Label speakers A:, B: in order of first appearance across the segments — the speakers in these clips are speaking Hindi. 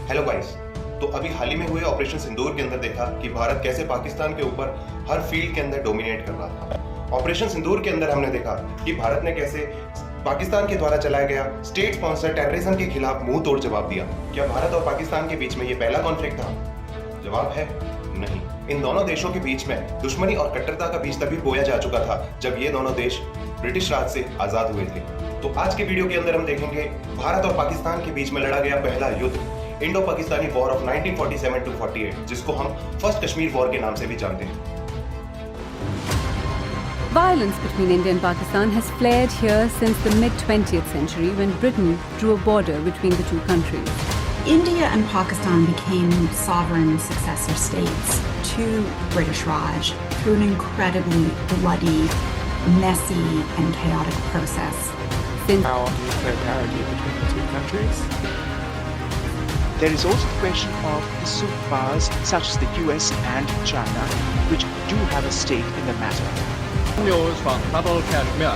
A: Hello guys. तो अभी हाल ही में हुए ऑपरेशन सिंदूर के अंदर देखा कि भारत कैसे पाकिस्तान के ऊपर हर फील्ड के अंदर डोमिनेट कर रहा था। ऑपरेशन सिंदूर के अंदर हमने देखा कि भारत ने कैसे पाकिस्तान के द्वारा चलाया गया स्टेट स्पॉन्सर्ड टेररिज्म के खिलाफ मुंह तोड़ जवाब दिया। क्या भारत और पाकिस्तान के बीच में ये पहला कॉन्फ्लिक्ट था? जवाब है नहीं। इन दोनों देशों के बीच में दुश्मनी और कट्टरता का बीज तभी बोया जा चुका था जब ये दोनों देश ब्रिटिश राज से आजाद हुए थे। तो आज के वीडियो के अंदर हम देखेंगे भारत और पाकिस्तान के बीच में लड़ा गया पहला युद्ध, Indo Pakistani war of 1947 to 48, जिसको हम फर्स्ट कश्मीर वॉर के नाम से भी जानते हैं।
B: Violence between India and Pakistan has flared here since the mid-20th century when Britain drew a border between the two countries.
C: India and Pakistan became sovereign successor states to British Raj through an incredibly bloody, messy and chaotic process.
B: Since
D: Now on nuclear parity between the two countries.
E: There is also the question of the superpowers such as the US and China, which do have a stake in the matter.
F: News from Kabul, Kashmir.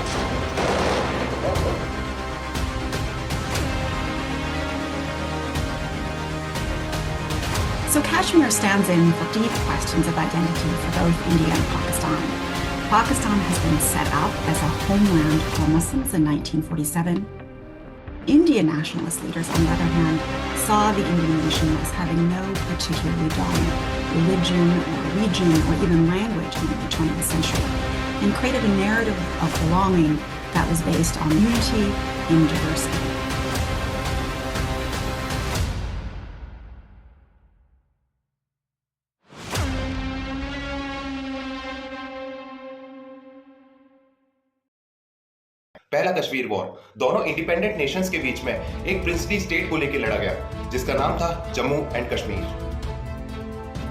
C: So Kashmir stands in for deep questions of identity for both India and Pakistan. Pakistan has been set up as a homeland for Muslims in 1947. Indian nationalist leaders, on the other hand, saw the Indian nation as having no particularly dominant religion or region or even language in the 20th century, and created a narrative of belonging that was based on unity in diversity.
A: पहला कश्मीर वॉर दोनों इंडिपेंडेंट नेशंस के बीच में एक प्रिंसली स्टेट को लेकर लड़ा गया जिसका नाम था जम्मू एंड कश्मीर।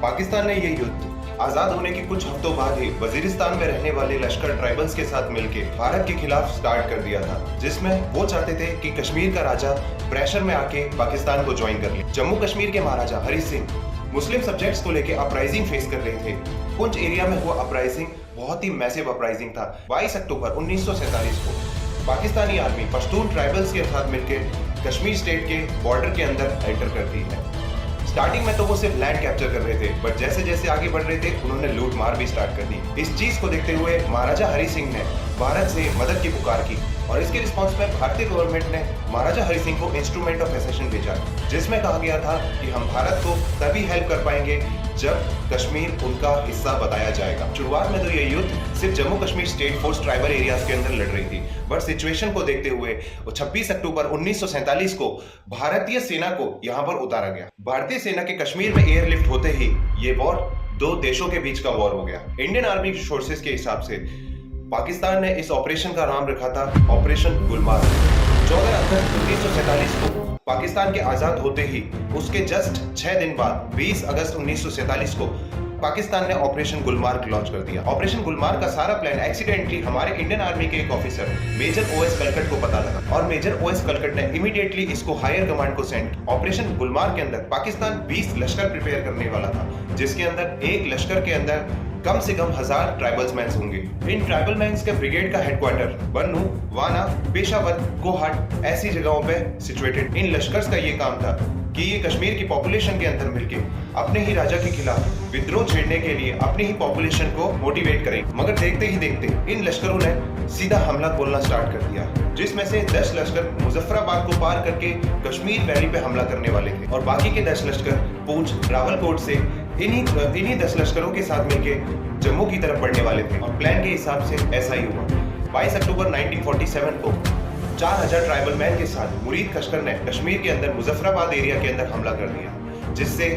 A: पाकिस्तान ने यह युद्ध आजाद होने के कुछ हफ्तों बाद ही वजीरिस्तान में रहने वाले लश्कर ट्राइबल्स के साथ मिलकर भारत के खिलाफ स्टार्ट कर दिया था, जिसमें वो चाहते थे कि कश्मीर का राजा प्रेशर में आके पाकिस्तान को ज्वाइन कर ले। जम्मू कश्मीर के महाराजा हरि सिंह मुस्लिम सब्जेक्ट्स को लेकर अपराइजिंग फेस कर रहे थे। पुंछ एरिया में हुआ अपराइजिंग बहुत ही मैसिव अपराइजिंग था। 22 अक्टूबर 1947 को पाकिस्तानी आर्मी पश्तून ट्राइबल्स के साथ मिलकर कश्मीर स्टेट के बॉर्डर के अंदर एंटर करती है। स्टार्टिंग में तो वो सिर्फ लैंड कैप्चर कर रहे थे, बट जैसे जैसे आगे बढ़ रहे थे उन्होंने लूट मार भी स्टार्ट कर दी। इस चीज को देखते हुए महाराजा हरि सिंह ने भारत से मदद की पुकार की और इसके रिस्पॉन्स में भारतीय गवर्नमेंट ने महाराजा हरि सिंह को इंस्ट्रूमेंट ऑफ एसेशन भेजा, जिसमें कहा गया था कि हम भारत को तभी हेल्प कर पाएंगे जब कश्मीर उनका हिस्सा बताया जाएगा। शुरुआत में तो ये युद्ध सिर्फ Jammu Kashmir state force tribal areas के अंदर लड़ रही थी, बट सिचुएशन को देखते हुए 26 अक्टूबर 1947 को भारतीय सेना को यहां पर उतारा गया। भारतीय सेना के कश्मीर में एयरलिफ्ट होते ही ये वॉर दो देशों के बीच का वॉर हो गया। इंडियन आर्मी सोर्सेज के हिसाब से पाकिस्तान ने इस ऑपरेशन का नाम रखा था ऑपरेशन गुलमार्ग। 14 अगस्त 1947 को पाकिस्तान के आजाद होते ही उसके जस्ट 6 दिन बाद 20 अगस्त 1947 को पाकिस्तान ने ऑपरेशन गुलमार्ग लॉन्च कर दिया। ऑपरेशन गुलमार्ग का सारा प्लान एक्सीडेंटली हमारे इंडियन आर्मी के एक ऑफिसर मेजर ओएस कलकट को पता लगा और मेजर ओएस कलकट ने इमीडिएटली इसको हायर कमांड को सेंड। ऑपरेशन गुलमार्ग के अंदर पाकिस्तान 20 लश्कर प्रिपेयर करने वाला था, जिसके अंदर एक लश्कर के अंदर कम से कम 1000 ट्राइबल्स मैंस होंगे। इन ट्राइबल मैंस के ब्रिगेड का हेडक्वार्टर बन्नू, वाना, पेशावर, कोहाट ऐसी जगहों पे सिचुएटेड। इन लश्कर्स का ये काम था कि ये कश्मीर की पॉपुलेशन के अंदर मिलके अपने ही राजा के खिलाफ विद्रोह छेड़ने के लिए अपनी ही पॉपुलेशन को मोटिवेट करें। मगर देखते ही देखते इन लश्करों ने सीधा हमला बोलना स्टार्ट कर दिया, जिसमें से 10 लश्कर मुजफ्फराबाद को पार करके कश्मीर वैली पे हमला करने वाले थे और बाकी के 10 लश्कर पूंछ, रावलकोट से इन्हीं 10 लश्करों के साथ मिलके जम्मू की तरफ बढ़ने वाले थे और प्लान के हिसाब से ऐसा ही हुआ। 22 अक्टूबर 1947 को 4000 ट्राइबल मैन के साथ मुरीद खशकर ने कश्मीर के अंदर मुजफ्फराबाद एरिया के अंदर हमला कर दिया, जिससे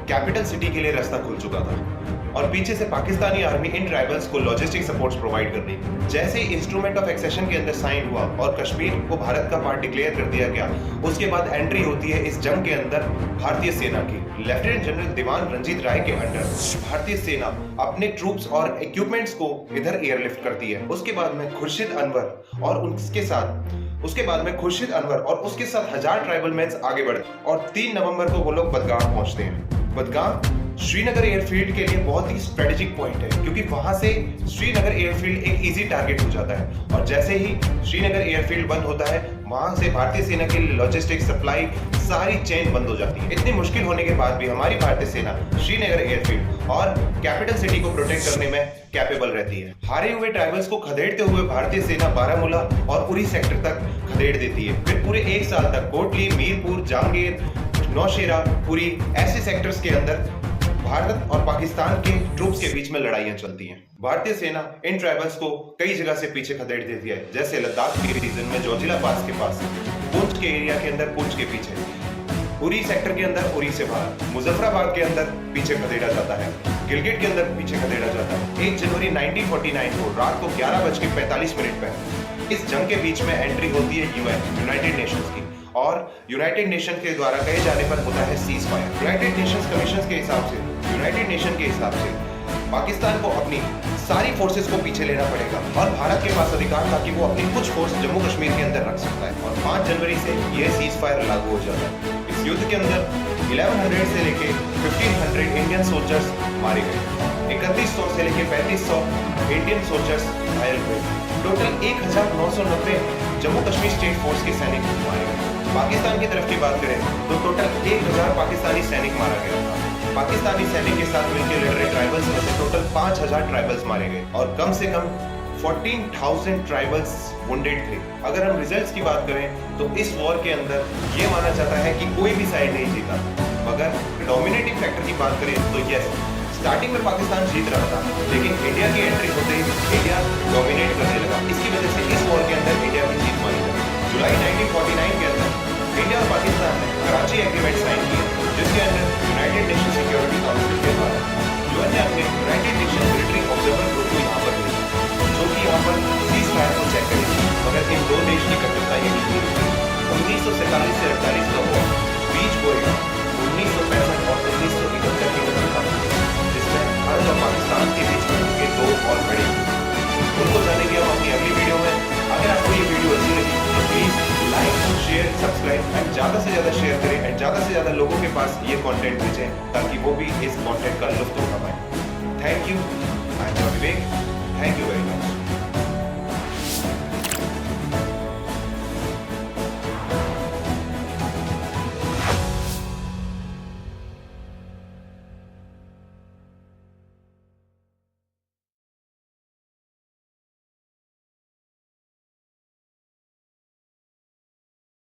A: कैपिटल सिटी के लिए रास्ता खुल चुका था और पीछे से पाकिस्तानी आर्मी इन ट्राइबल्स को लॉजिस्टिक सपोर्ट्स प्रोवाइड कर रही। जैसे ही इंस्ट्रूमेंट ऑफ एक्सेशन के अंदर साइन हुआ और कश्मीर को भारत का पार्ट डिक्लेयर कर दिया गया, उसके बाद एंट्री होती है इस जंग के अंदर भारतीय सेना की। लेफ्टिनेंट जनरल दीवान रंजीत राय के अंडर भारतीय सेना अपने ट्रूप्स और इक्विपमेंट्स को इधर एयरलिफ्ट करती है। उसके बाद में खुर्शीद अनवर और उसके साथ 1000 ट्राइबल मैंस आगे बढ़े और 3 नवंबर को वो लोग बदगाम पहुंचते हैं। बदगाम श्रीनगर एयरफील्ड के लिए बहुत ही स्ट्रेटेजिक पॉइंट है, क्योंकि वहां से श्रीनगर एयरफील्ड एक इजी टारगेट हो जाता है। और जैसे ही श्रीनगर एयरफील्ड बंद होता है, वहां से भारतीय सेना की लॉजिस्टिक सप्लाई सारी चेन बंद हो जाती है। इतनी मुश्किल होने के बाद भी हमारी भारतीय सेना श्रीनगर एयरफील्ड और कैपिटल सिटी को प्रोटेक्ट करने में कैपेबल रहती है। हारे हुए ट्राइबल्स को खदेड़ते हुए भारतीय सेना बारामूला और उरी सेक्टर तक खदेड़ देती है। फिर पूरे एक साल तक कोटली, मीरपुर, जांगीर, नौशेरा, पुरी ऐसे सेक्टर्स के अंदर भारत और पाकिस्तान के ट्रूप्स के बीच में लड़ाइयां चलती हैं। भारतीय सेना इन ट्राइबल्स को कई जगह से पीछे खदेड़ देती है, जैसे लद्दाख के रीजन में जोजिला पास के पास, पुंछ के एरिया के अंदर पुंछ के पीछे, उरी सेक्टर के अंदर उरी से बाहर, मुजफ्फराबाद के अंदर पीछे खदेड़ा जाता है, गिलगिट के अंदर पीछे खदेड़ा जाता है। 1 जनवरी 1949 को रात को 11:45 पर इस जंग के बीच में एंट्री होती है यूनाइटेड नेशंस की, और यूनाइटेड नेशन के द्वारा कहे जाने पर होता है cease fire. United Nations commission के हिसाब से, यूनाइटेड नेशन के हिसाब से पाकिस्तान को अपनी सारी फोर्सेस को पीछे लेना पड़ेगा और भारत के पास अधिकार था कि वो अपनी कुछ फोर्स जम्मू कश्मीर के अंदर रख सकता है। और 5 जनवरी से यह सीज फायर लागू हो जाता है। इस युद्ध के अंदर 1100 से लेके 1500 इंडियन सोल्जर्स मारे गए, 3100 से लेके 3500 इंडियन सोल्जर्स घायल हुए। Total 1990 Jammu Kashmir state force के सैनिक मारे गए। पाकिस्तान की तरफ की बात करें तो टोटल 1000 पाकिस्तानी सैनिक मारा गया था। पाकिस्तानी सैनिक के साथ मिलकर लड़ रहे ट्राइबल्स में से टोटल 5000 ट्राइबल्स मारे गए और कम से कम 14,000 ट्राइबल्स वुंडेड थे। अगर हम रिजल्ट्स की बात करें तो इस वॉर के अंदर ये माना जाता है कि कोई भी साइड नहीं जीता। मगर डोमिनेटिंग फैक्टर की बात करें तो यस, स्टार्टिंग में पाकिस्तान जीत रहा था, लेकिन इंडिया की एंट्री होते ही इंडिया डोमिनेट करने लगा। इसकी वजह से इस वॉर के अंदर इंडिया की जीत मानी जाती है। जुलाई 1949 के अंदर इंडिया और पाकिस्तान ने कराची एग्रीमेंट साइन किया, जिसके अंदर यूनाइटेड नेशन सिक्योरिटी काउंसिल के द्वारा यूएन ने अपने United nation military observer group को यहाँ पर भेजा, जो कि यहाँ पर सीज फायर को चेक करेगी। मगर इन दो देश की कट्टरता ये नहीं थी। 1947 से 48 का वॉर बीच गोएगा 1965 और 1971 के बीच खत्म, जिसमें भारत और पाकिस्तान के बीच में के दो और बड़े उनको जानेंगे हम अपनी अगली वीडियो में। अगर आपको ये वीडियो अच्छी लगी तो please like, share, subscribe and ज्यादा से ज्यादा शेयर करें एंड ज्यादा से ज्यादा लोगों के पास ये कंटेंट भेजें ताकि वो भी इस कंटेंट का लुत्फ उठा पाए। Thank you. I am Vivek.